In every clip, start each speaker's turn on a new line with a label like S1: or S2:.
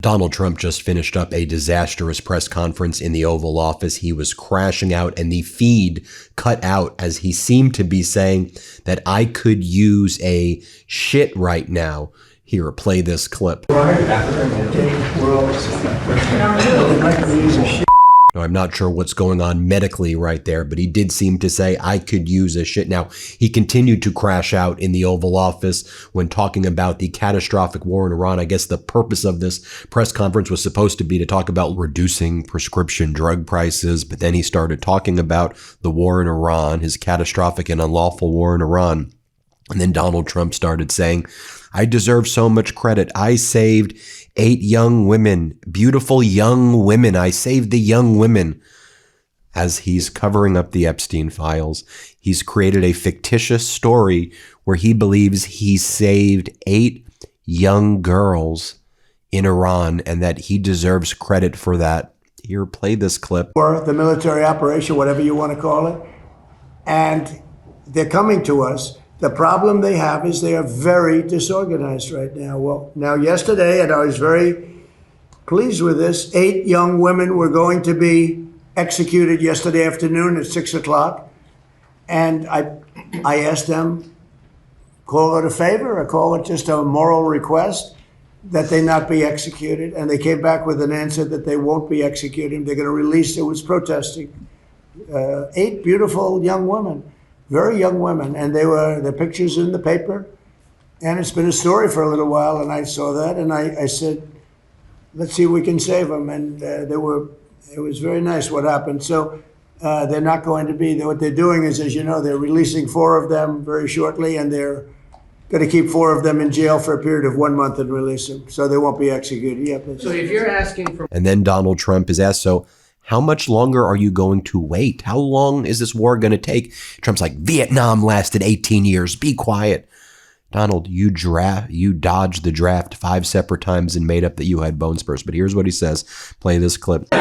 S1: Donald Trump just finished up a disastrous press conference in the Oval Office. He was crashing out and the feed cut out as he seemed to be saying that I could use a shit right now. Here, play this clip. Now, I'm not sure what's going on medically right there, but he did seem to say, I could use a shit. Now, he continued to crash out in the Oval Office when talking about the catastrophic war in Iran. I guess the purpose of this press conference was supposed to be to talk about reducing prescription drug prices, but then he started talking about the war in Iran, his catastrophic and unlawful war in Iran. And then Donald Trump started saying, I deserve so much credit. I saved 8 young women, beautiful young women. I saved the young women. As he's covering up the Epstein files, he's created a fictitious story where he believes he saved 8 young girls in Iran and that he deserves credit for that. Here, play this clip.
S2: Or the military operation, whatever you want to call it. And they're coming to us. The problem they have is they are very disorganized right now. Well, now yesterday, and I was very pleased with this, 8 young women were going to be executed yesterday afternoon at 6 o'clock. And I asked them, call it a favor or call it just a moral request that they not be executed. And they came back with an answer that they won't be executed. They're going to release, it was protesting. 8 beautiful young women. Very young women, and the pictures in the paper, and it's been a story for a little while, and I saw that, and I said, let's see if we can save them, and it was very nice what happened. So they're not going to be, what they're doing is, as you know, they're releasing 4 of them very shortly, and they're going to keep 4 of them in jail for a period of 1 month and release them, so they won't be executed. Yep.
S3: So if you're asking for...
S1: And then Donald Trump is asked, so how much longer are you going to wait? How long is this war going to take? Trump's like, Vietnam lasted 18 years. Be quiet. Donald, you dodged the draft 5 separate times and made up that you had bone spurs. But here's what he says. Play this clip.
S3: On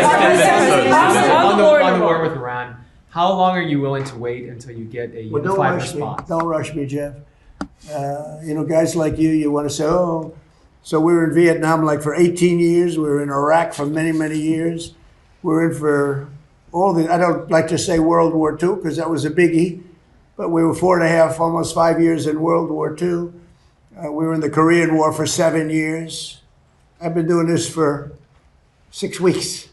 S3: the war with Iran, how long are you willing to wait until you get a unified response?
S2: Don't rush me, Jeff. Guys like you want to say, oh, so we were in Vietnam like for 18 years. We were in Iraq for many, many years. We're in for I don't like to say World War II because that was a biggie, but we were 4.5, almost 5 years in World War II. We were in the Korean War for 7 years. I've been doing this for 6 weeks.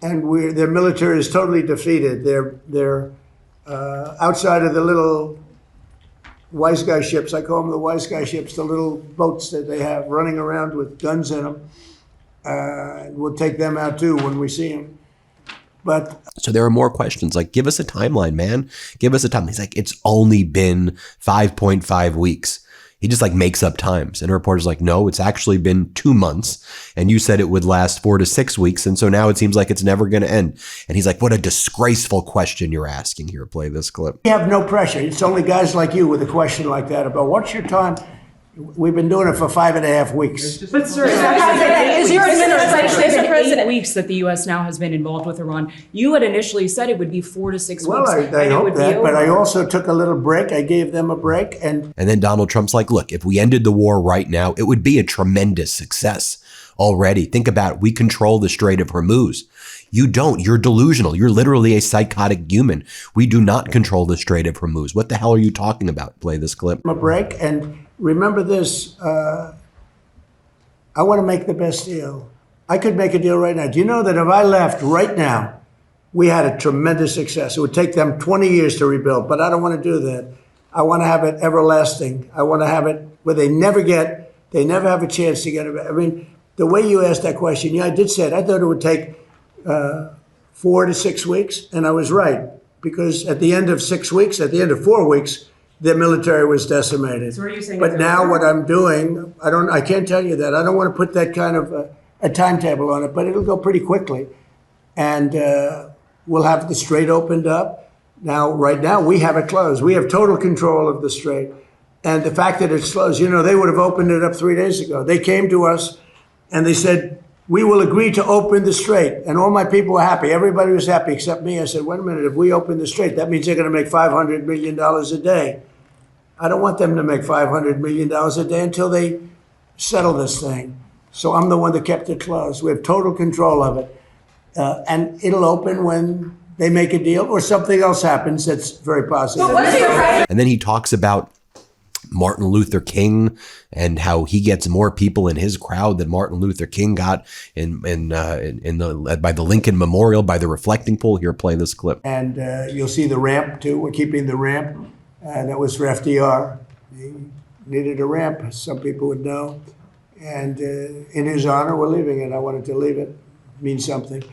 S2: And their military is totally defeated. They're outside of the little wise guy ships. I call them the wise guy ships, the little boats that they have running around with guns in them. We'll take them out too when we see them. But
S1: so there are more questions like, give us a timeline, man. Give us a time. He's like, it's only been 5.5 weeks. He just like makes up times. And a reporter's like, no, it's actually been 2 months. And you said it would last 4 to 6 weeks. And so now it seems like it's never going to end. And he's like, what a disgraceful question you're asking. Here, play this clip.
S2: We have no pressure. It's only guys like you with a question like that about what's your time. We've been doing it for 5.5 weeks.
S4: But sir, is your administration 8 weeks that the U.S. now has been involved with Iran? You had initially said it would be 4 to 6 weeks.
S2: Well, I hope that, but I also took a little break. I gave them a break. And
S1: then Donald Trump's like, look, if we ended the war right now, it would be a tremendous success already. Think about it. We control the Strait of Hormuz. You don't. You're delusional. You're literally a psychotic human. We do not control the Strait of Hormuz. What the hell are you talking about? Play this clip.
S2: A break. And remember this, I want to make the best deal. I could make a deal right now. Do you know that if I left right now, we had a tremendous success. It would take them 20 years to rebuild, but I don't want to do that. I want to have it everlasting. I want to have it where they never have a chance to get it. I mean, the way you asked that question, yeah, I did say it. I thought it would take 4 to 6 weeks, and I was right, because at the end of 6 weeks, at the end of 4 weeks, their military was decimated.
S4: So what are you saying?
S2: But now what I'm doing, I can't tell you that. I don't want to put that kind of a timetable on it, but it'll go pretty quickly. And we'll have the strait opened up. Now, right now, we have it closed. We have total control of the strait. And the fact that it's closed, they would have opened it up 3 days ago. They came to us and they said, we will agree to open the strait. And all my people were happy. Everybody was happy except me. I said, wait a minute, if we open the strait, that means they're going to make $500 million a day. I don't want them to make $500 million a day until they settle this thing. So I'm the one that kept it closed. We have total control of it. And it'll open when they make a deal or something else happens that's very positive.
S1: And then he talks about Martin Luther King and how he gets more people in his crowd than Martin Luther King got by the Lincoln Memorial, by the reflecting pool. Here, play this clip.
S2: And you'll see the ramp too. We're keeping the ramp. That was for FDR. He needed a ramp, as some people would know. And in his honor, we're leaving it. I wanted to leave it. It means something.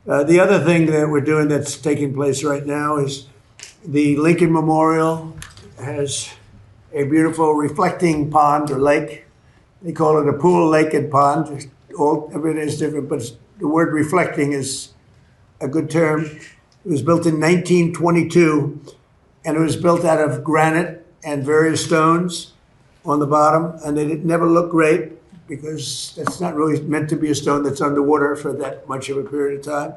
S2: The other thing that we're doing that's taking place right now is the Lincoln Memorial has a beautiful reflecting pond or lake. They call it a pool, lake, and pond. Everything is different, but the word reflecting is a good term. It was built in 1922, and it was built out of granite and various stones on the bottom, and they never look great because that's not really meant to be a stone that's underwater for that much of a period of time.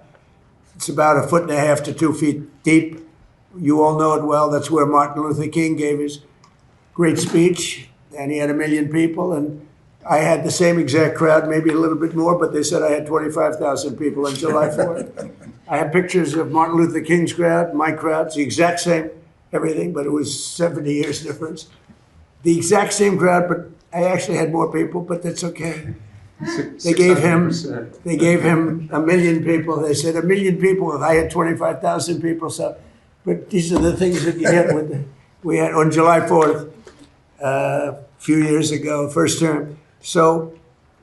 S2: It's about 1.5 to 2 feet deep. You all know it well. That's where Martin Luther King gave his great speech, and he had 1 million people, and I had the same exact crowd, maybe a little bit more, but they said I had 25,000 people on July 4th. I have pictures of Martin Luther King's crowd, my crowd. It's the exact same, everything, but it was 70 years difference. The exact same crowd, but I actually had more people, but that's okay. They gave him 1 million people. They said 1 million people, if I had 25,000 people. So, but these are the things that you get we had on July 4th. A few years ago, first term. So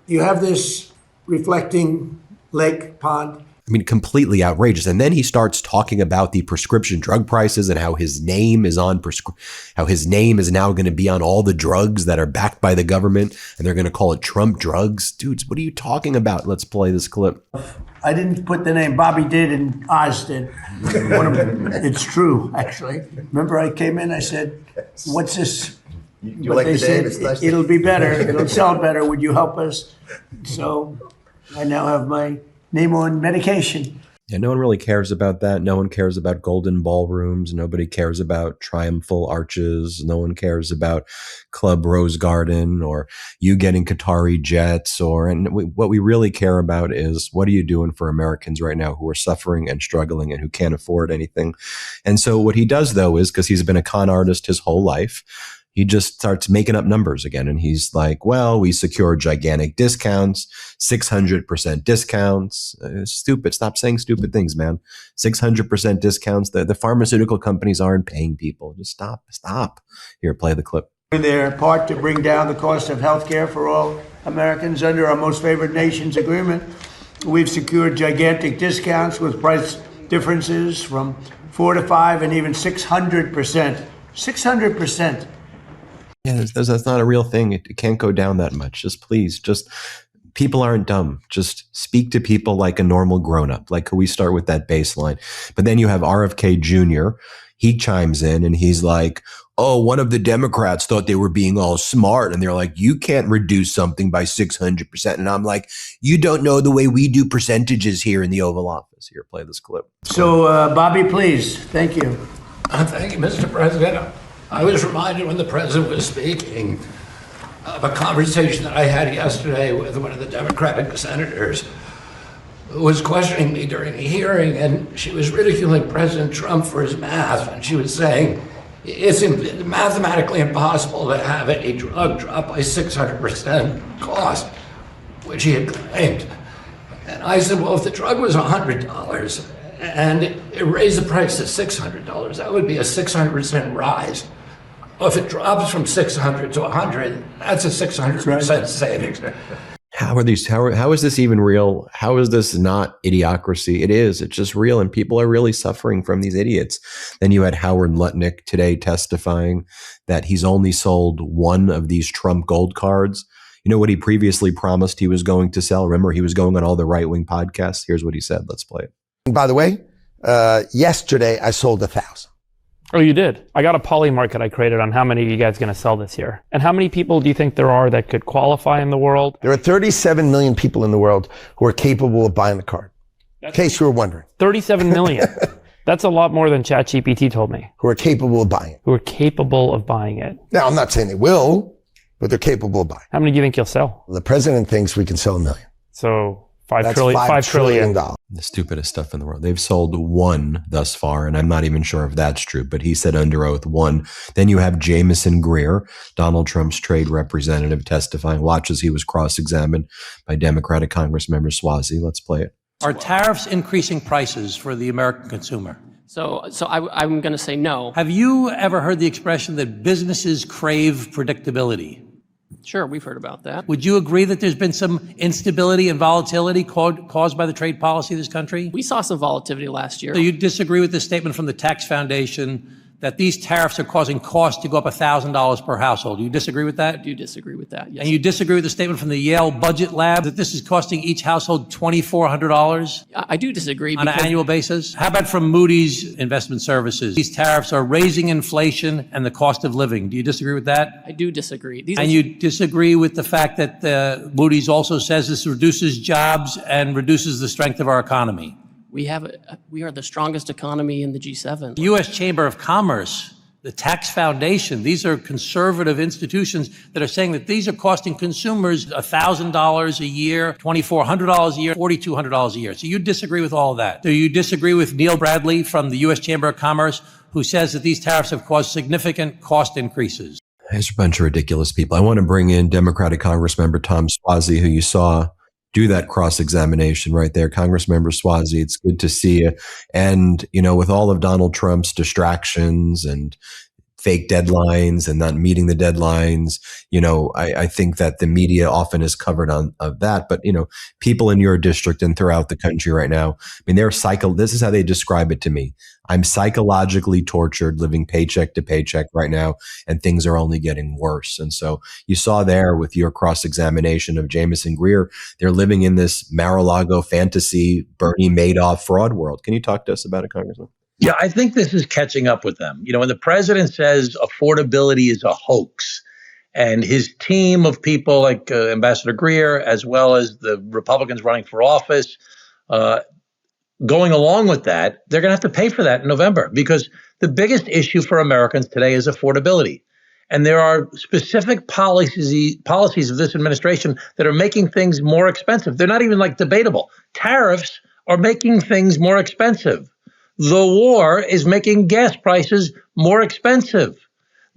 S2: you have this reflecting lake pond.
S1: I mean, completely outrageous. And then he starts talking about the prescription drug prices and how his name is on how his name is now going to be on all the drugs that are backed by the government, and they're going to call it Trump drugs. Dudes, what are you talking about? Let's play this clip.
S2: I didn't put the name. Bobby did, and Oz did. It's true, actually. Remember, I came in. I said, "What's this?"
S5: You
S2: but
S5: like
S2: they
S5: the
S2: said,
S5: name?
S2: it'll be better. It'll sell better. Would you help us? So I now have my name on medication.
S1: Yeah, no one really cares about that. No one cares about golden ballrooms. Nobody cares about triumphal arches. No one cares about Club Rose Garden or you getting Qatari jets. What we really care about is what are you doing for Americans right now who are suffering and struggling and who can't afford anything. And so what he does, though, is because he's been a con artist his whole life, he just starts making up numbers again. And he's like, well, we secure gigantic discounts, 600% discounts. Stupid. Stop saying stupid things, man. 600% discounts. The pharmaceutical companies aren't paying people. Just stop. Here, play the clip.
S2: Their part to bring down the cost of health care for all Americans under our most favored nations agreement. We've secured gigantic discounts with price differences from 4 to 5 and even 600%. 600%.
S1: Yeah, that's not a real thing. It can't go down that much. Just people aren't dumb. Just speak to people like a normal grown-up. Like, can we start with that baseline? But then you have RFK Jr. He chimes in and he's like, oh, one of the Democrats thought they were being all smart. And they're like, you can't reduce something by 600%. And I'm like, you don't know the way we do percentages here in the Oval Office. Here, play this clip.
S2: So, Bobby, please. Thank you.
S6: Thank you, Mr. President. I was reminded when the president was speaking of a conversation that I had yesterday with one of the Democratic senators who was questioning me during a hearing, and she was ridiculing President Trump for his math, and she was saying it's mathematically impossible to have any drug drop by 600% cost, which he had claimed. And I said, well, if the drug was $100 and it raised the price to $600, that would be a 600% rise. Well, if it drops from 600 to 100, that's a 600% savings.
S1: How is this even real? How is this not idiocracy? It is. It's just real, and people are really suffering from these idiots. Then you had Howard Lutnick today testifying that he's only sold one of these Trump gold cards. You know what he previously promised he was going to sell? Remember, he was going on all the right-wing podcasts. Here's what he said. Let's play it.
S5: And by the way, yesterday I sold 1,000.
S7: Oh, you did? I got a poly market I created on how many are you guys going to sell this year. And how many people do you think there are that could qualify in the world?
S5: There are 37 million people in the world who are capable of buying the card. In case you were wondering.
S7: 37 million. That's a lot more than ChatGPT told me.
S5: Who are capable of buying it.
S7: Who are capable of buying it.
S5: Now, I'm not saying they will. but they're capable of buying.
S7: How many do you think you'll sell?
S5: The president thinks we can sell 1 million.
S7: So
S5: That's
S7: $5 trillion.
S5: $5
S1: The stupidest stuff in the world. They've sold one thus far, and I'm not even sure if that's true, but he said under oath one. Then you have Jamison Greer, Donald Trump's trade representative, testifying. Watch as he was cross-examined by Democratic Congressman Suozzi. Let's play it.
S8: Are tariffs increasing prices for the American consumer?
S9: So I'm going to say no.
S8: Have you ever heard the expression that businesses crave predictability?
S9: Sure, we've heard about that.
S8: Would you agree that there's been some instability and volatility caused by the trade policy of this country?
S9: We saw some volatility last year.
S8: So you disagree with the statement from the Tax Foundation that these tariffs are causing costs to go up $1,000 per household? You disagree with that?
S9: I do disagree with that, yes.
S8: And you disagree with the statement from the Yale Budget Lab that this is costing each household $2,400?
S9: I do disagree.
S8: On an annual basis? How about from Moody's Investment Services? These tariffs are raising inflation and the cost of living. Do you disagree with that?
S9: I do disagree.
S8: And you disagree with the fact that Moody's also says this reduces jobs and reduces the strength of our economy?
S9: We are the strongest economy in the G7.
S8: The U.S. Chamber of Commerce, the Tax Foundation, these are conservative institutions that are saying that these are costing consumers $1,000 a year, $2,400 a year, $4,200 a year. So you disagree with all of that. Do you disagree with Neil Bradley from the U.S. Chamber of Commerce, who says that these tariffs have caused significant cost increases?
S1: There's a bunch of ridiculous people. I want to bring in Democratic Congressman Tom Suozzi, who you saw do that cross-examination right there. Congressman Suozzi, it's good to see you. And, you know, with all of Donald Trump's distractions and fake deadlines and not meeting the deadlines, you know, I think that the media often is covered of that. But, you know, people in your district and throughout the country right now, I mean, this is how they describe it to me. I'm psychologically tortured, living paycheck to paycheck right now, and things are only getting worse. And so you saw there with your cross-examination of Jamison Greer, they're living in this Mar-a-Lago fantasy Bernie Madoff fraud world. Can you talk to us about it, Congressman?
S10: Yeah, I think this is catching up with them. You know, when the president says affordability is a hoax, and his team of people like Ambassador Greer, as well as the Republicans running for office, going along with that, they're going to have to pay for that in November, because the biggest issue for Americans today is affordability. And there are specific policies of this administration that are making things more expensive. They're not even like debatable. Tariffs are making things more expensive. The war is making gas prices more expensive.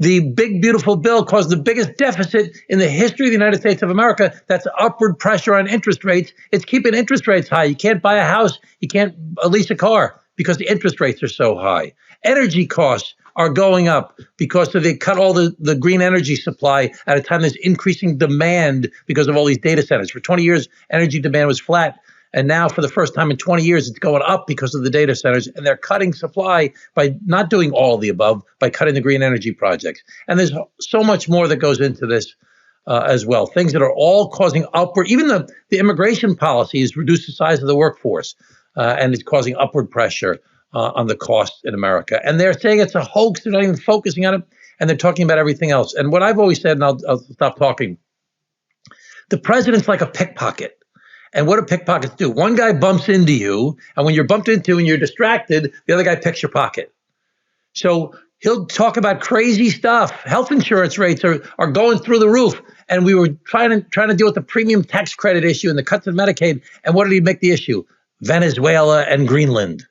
S10: The big, beautiful bill caused the biggest deficit in the history of the United States of America. That's upward pressure on interest rates. It's keeping interest rates high. You can't buy a house. You can't lease a car because the interest rates are so high. Energy costs are going up because they cut all the green energy supply at a time there's increasing demand because of all these data centers. For 20 years, energy demand was flat. And now for the first time in 20 years, it's going up because of the data centers. And they're cutting supply by not doing all of the above, by cutting the green energy projects. And there's so much more that goes into this as well. Things that are all causing upward, even the immigration policy has reduced the size of the workforce, and it's causing upward pressure on the costs in America. And they're saying it's a hoax. They're not even focusing on it. And they're talking about everything else. And what I've always said, and I'll stop talking, the president's like a pickpocket. And what do pickpockets do? One guy bumps into you, and when you're bumped into and you're distracted, the other guy picks your pocket. So he'll talk about crazy stuff. Health insurance rates are going through the roof. And we were trying to deal with the premium tax credit issue and the cuts in Medicaid. And what did he make the issue? Venezuela and Greenland.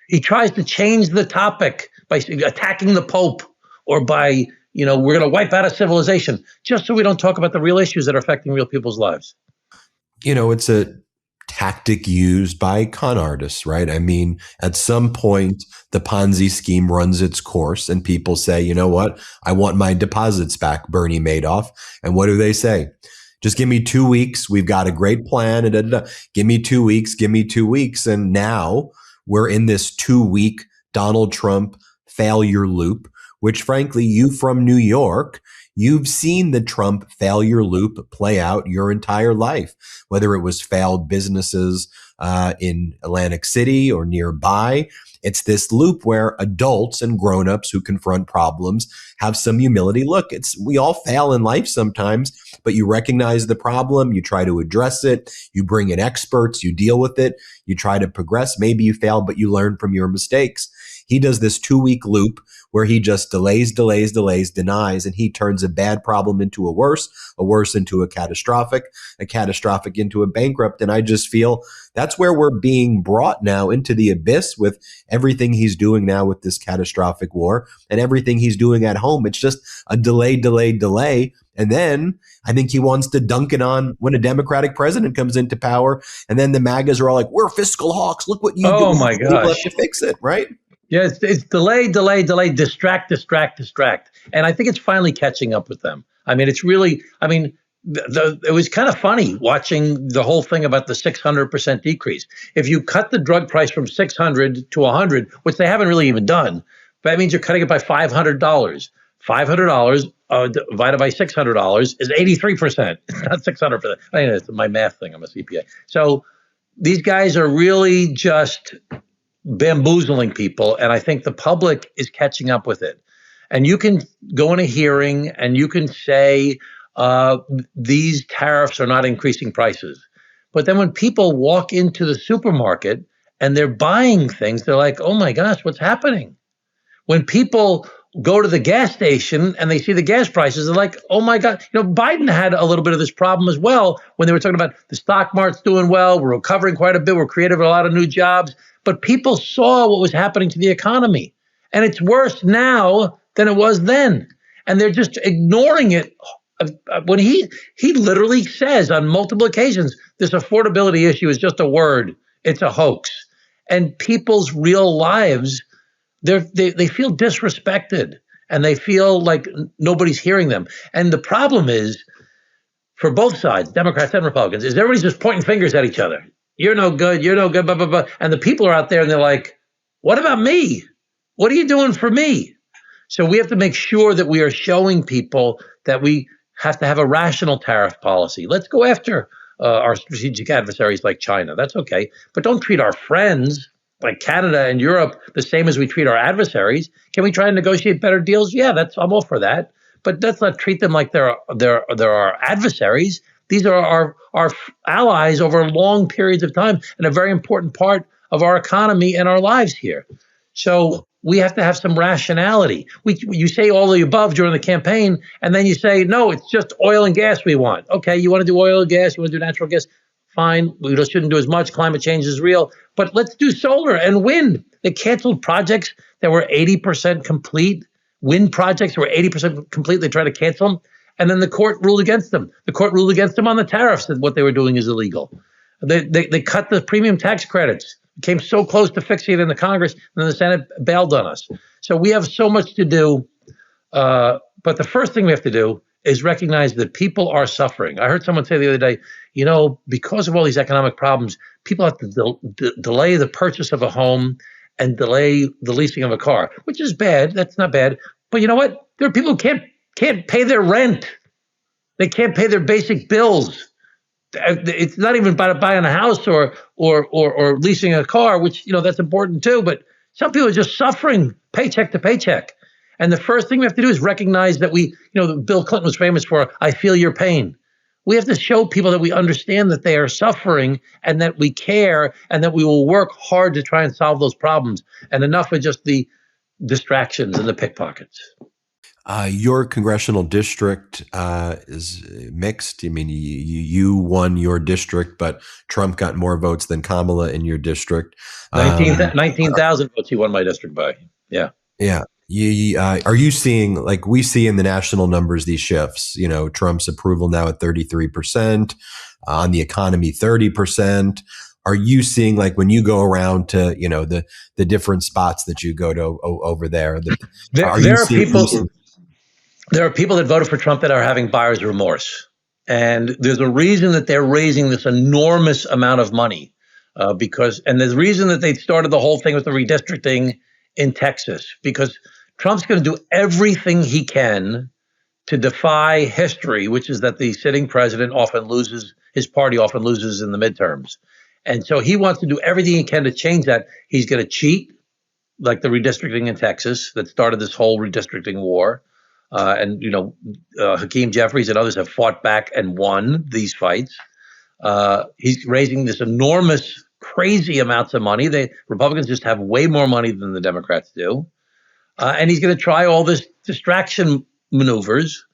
S10: He tries to change the topic by attacking the Pope or by, we're going to wipe out a civilization, just so we don't talk about the real issues that are affecting real people's lives.
S1: It's a tactic used by con artists, right? I mean, at some point, the Ponzi scheme runs its course and people say, you know what? I want my deposits back, Bernie Madoff. And what do they say? Just give me 2 weeks. We've got a great plan. Give me 2 weeks. Give me 2 weeks. And now we're in this 2-week Donald Trump failure loop, which frankly, you from New York, you've seen the Trump failure loop play out your entire life, whether it was failed businesses in Atlantic City or nearby. It's this loop where adults and grownups who confront problems have some humility. Look, we all fail in life sometimes, but you recognize the problem, you try to address it, you bring in experts, you deal with it, you try to progress. Maybe you fail, but you learn from your mistakes. He does this 2-week loop where he just delays, denies, and he turns a bad problem into a worse into a catastrophic into a bankrupt. And I just feel that's where we're being brought now into the abyss with everything he's doing now with this catastrophic war and everything he's doing at home. It's just a delay. And then I think he wants to dunk it on when a Democratic president comes into power. And then the MAGAs are all like, we're fiscal hawks. Look what you do.
S10: Oh my gosh.
S1: We'll have to fix it, right?
S10: Yeah, it's delay, distract. And I think it's finally catching up with them. I mean, it's really, it was kind of funny watching the whole thing about the 600% decrease. If you cut the drug price from 600 to 100, which they haven't really even done, that means you're cutting it by $500. $500 divided by $600 is 83%. It's not 600%. I mean, it's my math thing. I'm a CPA. So these guys are really just bamboozling people, and I think the public is catching up with it. And you can go in a hearing and you can say these tariffs are not increasing prices. But then when people walk into the supermarket and they're buying things, they're like, oh my gosh, what's happening? When people go to the gas station and they see the gas prices, they're like, oh my God. Biden had a little bit of this problem as well when they were talking about the stock market's doing well, we're recovering quite a bit, we're creating a lot of new jobs. But people saw what was happening to the economy. And it's worse now than it was then. And they're just ignoring it. When he literally says on multiple occasions, this affordability issue is just a word. It's a hoax. And people's real lives, they feel disrespected and they feel like nobody's hearing them. And the problem is, for both sides, Democrats and Republicans, is everybody's just pointing fingers at each other. You're no good, blah, blah, blah. And the people are out there and they're like, what about me? What are you doing for me? So we have to make sure that we are showing people that we have to have a rational tariff policy. Let's go after our strategic adversaries like China. That's okay. But don't treat our friends like Canada and Europe the same as we treat our adversaries. Can we try and negotiate better deals? Yeah, I'm all for that. But let's not treat them like they're our adversaries. These are our allies over long periods of time and a very important part of our economy and our lives here. So we have to have some rationality. You say all the above during the campaign, and then you say, no, it's just oil and gas we want. Okay, you want to do oil and gas, you want to do natural gas, fine. We just shouldn't do as much. Climate change is real. But let's do solar and wind. They canceled projects that were 80% complete. Wind projects were 80% complete. They tried to cancel them. And then the court ruled against them. The court ruled against them on the tariffs that what they were doing is illegal. They cut the premium tax credits. Came so close to fixing it in the Congress, and then the Senate bailed on us. So we have so much to do. But the first thing we have to do is recognize that people are suffering. I heard someone say the other day, because of all these economic problems, people have to delay the purchase of a home and delay the leasing of a car, which is bad. That's not bad. But you know what? There are people who can't pay their rent. They can't pay their basic bills. It's not even about buying a house or leasing a car, which, that's important too. But some people are just suffering paycheck to paycheck. And the first thing we have to do is recognize that Bill Clinton was famous for, I feel your pain. We have to show people that we understand that they are suffering and that we care and that we will work hard to try and solve those problems. And enough of just the distractions and the pickpockets.
S1: Your congressional district is mixed. I mean, you won your district, but Trump got more votes than Kamala in your district.
S10: 19,000 votes he won my district by. Yeah.
S1: Yeah. Are you seeing, like we see in the national numbers, these shifts? Trump's approval now at 33%, on the economy 30%. Are you seeing, like, when you go around to the different spots that you go to over there?
S10: There are people that voted for Trump that are having buyer's remorse. And there's a reason that they're raising this enormous amount of money and there's a reason that they started the whole thing with the redistricting in Texas, because Trump's going to do everything he can to defy history, which is that the sitting president his party often loses in the midterms. And so he wants to do everything he can to change that. He's going to cheat, like the redistricting in Texas that started this whole redistricting war. Hakeem Jeffries and others have fought back and won these fights. He's raising this enormous, crazy amounts of money. Republicans just have way more money than the Democrats do. And he's going to try all this distraction maneuvers.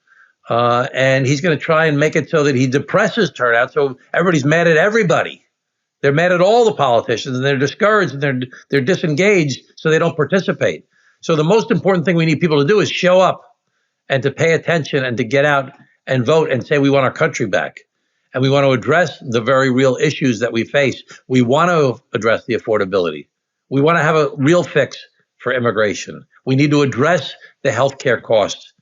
S10: And he's going to try and make it so that he depresses turnout. So everybody's mad at everybody. They're mad at all the politicians, and they're discouraged, and they're disengaged, so they don't participate. So the most important thing we need people to do is show up and to pay attention and to get out and vote and say we want our country back. And we want to address the very real issues that we face. We want to address the affordability. We want to have a real fix for immigration. We need to address the healthcare costs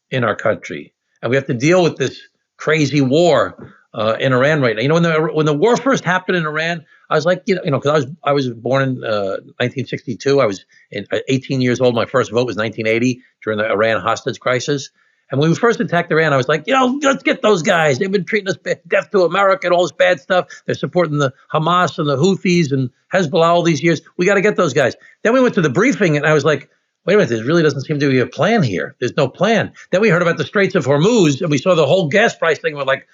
S10: in our country. And we have to deal with this crazy war in Iran right now. You know, when the war first happened in Iran, I was like, because I was born in 1962. I was 18 years old. My first vote was 1980 during the Iran hostage crisis. And when we first attacked Iran, I was like, let's get those guys. They've been treating us death to America and all this bad stuff. They're supporting the Hamas and the Houthis and Hezbollah all these years. We got to get those guys. Then we went to the briefing, and I was like, wait a minute, there really doesn't seem to be a plan here. There's no plan. Then we heard about the Straits of Hormuz, and we saw the whole gas price thing. We're like,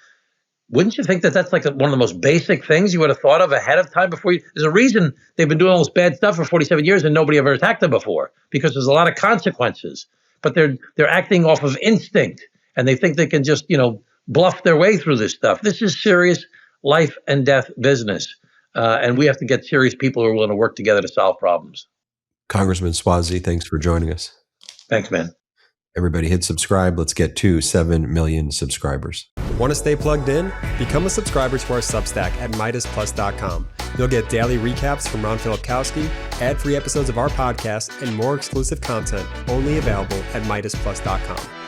S10: wouldn't you think that that's like one of the most basic things you would have thought of ahead of time before you? There's a reason they've been doing all this bad stuff for 47 years and nobody ever attacked them before, because there's a lot of consequences. But they're acting off of instinct, and they think they can just, bluff their way through this stuff. This is serious life and death business. And we have to get serious people who are willing to work together to solve problems.
S1: Congressman Suozzi, thanks for joining us.
S10: Thanks, man.
S1: Everybody hit subscribe. Let's get to 7 million subscribers.
S11: Want to stay plugged in? Become a subscriber to our Substack at MeidasPlus.com. You'll get daily recaps from Ron Filipkowski, ad-free episodes of our podcast, and more exclusive content only available at MeidasPlus.com.